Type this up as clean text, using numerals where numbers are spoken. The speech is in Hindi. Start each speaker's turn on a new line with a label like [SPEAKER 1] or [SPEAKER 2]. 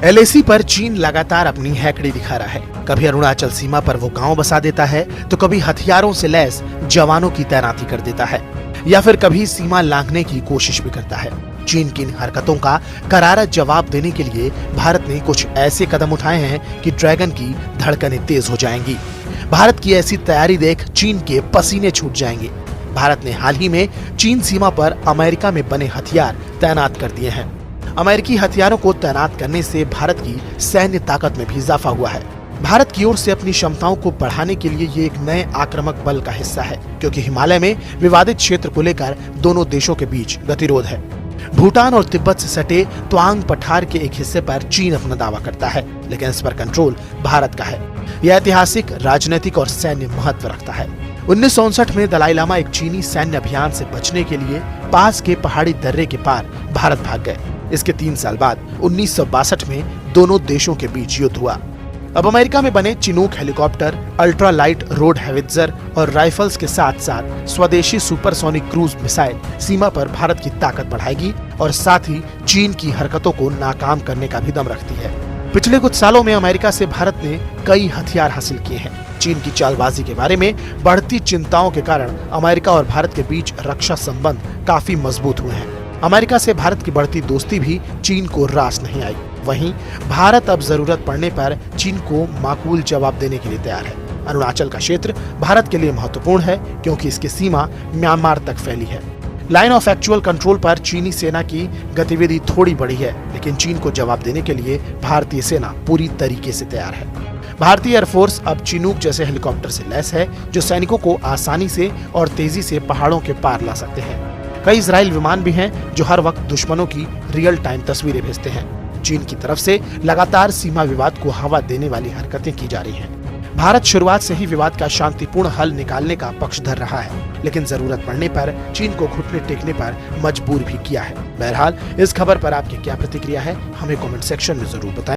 [SPEAKER 1] LAC पर चीन लगातार अपनी हैकड़ी दिखा रहा है। कभी अरुणाचल सीमा पर वो गांव बसा देता है, तो कभी हथियारों से लैस जवानों की तैनाती कर देता है, या फिर कभी सीमा लांघने की कोशिश भी करता है। चीन की इन हरकतों का करारा जवाब देने के लिए भारत ने कुछ ऐसे कदम उठाए हैं कि ड्रैगन की धड़कनें तेज हो जाएंगी। भारत की ऐसी तैयारी देख चीन के पसीने छूट जाएंगे। भारत ने हाल ही में चीन सीमा पर अमेरिका में बने हथियार तैनात कर दिए हैं। अमेरिकी हथियारों को तैनात करने से भारत की सैन्य ताकत में भी इजाफा हुआ है। भारत की ओर से अपनी क्षमताओं को बढ़ाने के लिए ये एक नए आक्रामक बल का हिस्सा है, क्योंकि हिमालय में विवादित क्षेत्र को लेकर दोनों देशों के बीच गतिरोध है। भूटान और तिब्बत से सटे त्वांग पठार के एक हिस्से पर चीन अपना दावा करता है, लेकिन इस पर कंट्रोल भारत का है। यह ऐतिहासिक, राजनीतिक और सैन्य महत्व रखता है। 1959 में दलाई लामा एक चीनी सैन्य अभियान से बचने के लिए पास के पहाड़ी दर्रे के पार भारत भाग गए। इसके 3 साल बाद 1962 में दोनों देशों के बीच युद्ध हुआ। अब अमेरिका में बने Chinook helicopter, ultra light road howitzer और राइफल्स के साथ साथ स्वदेशी सुपरसोनिक क्रूज मिसाइल सीमा पर भारत की ताकत बढ़ाएगी और साथ ही चीन की हरकतों को नाकाम करने का भी दम रखती है। पिछले कुछ सालों में अमेरिका से भारत ने कई हथियार हासिल किए हैं। चीन की चालबाजी के बारे में बढ़ती चिंताओं के कारण अमेरिका और भारत के बीच रक्षा संबंध काफी मजबूत हुए हैं। अमेरिका से भारत की बढ़ती दोस्ती भी चीन को रास नहीं आई। वहीं भारत अब जरूरत पड़ने पर चीन को माकूल जवाब देने के लिए तैयार है। अरुणाचल का क्षेत्र भारत के लिए महत्वपूर्ण है, क्योंकि इसकी सीमा म्यांमार तक फैली है। लाइन ऑफ एक्चुअल कंट्रोल पर चीनी सेना की गतिविधि थोड़ी बढ़ी है, लेकिन चीन को जवाब देने के लिए भारतीय सेना पूरी तरीके से तैयार है। भारतीय एयरफोर्स अब चिनूक जैसे हेलीकॉप्टर से लैस है, जो सैनिकों को आसानी से और तेजी से पहाड़ों के पार ला सकते हैं। कई इजराइल विमान भी हैं, जो हर वक्त दुश्मनों की रियल टाइम तस्वीरें भेजते हैं। चीन की तरफ से लगातार सीमा विवाद को हवा देने वाली हरकतें की जा रही हैं। भारत शुरुआत से ही विवाद का शांतिपूर्ण हल निकालने का पक्षधर रहा है, लेकिन जरूरत पड़ने पर चीन को घुटने टेकने पर मजबूर भी किया है। बहरहाल, इस खबर पर आपकी क्या प्रतिक्रिया है, हमें कमेंट सेक्शन में जरूर बताएं।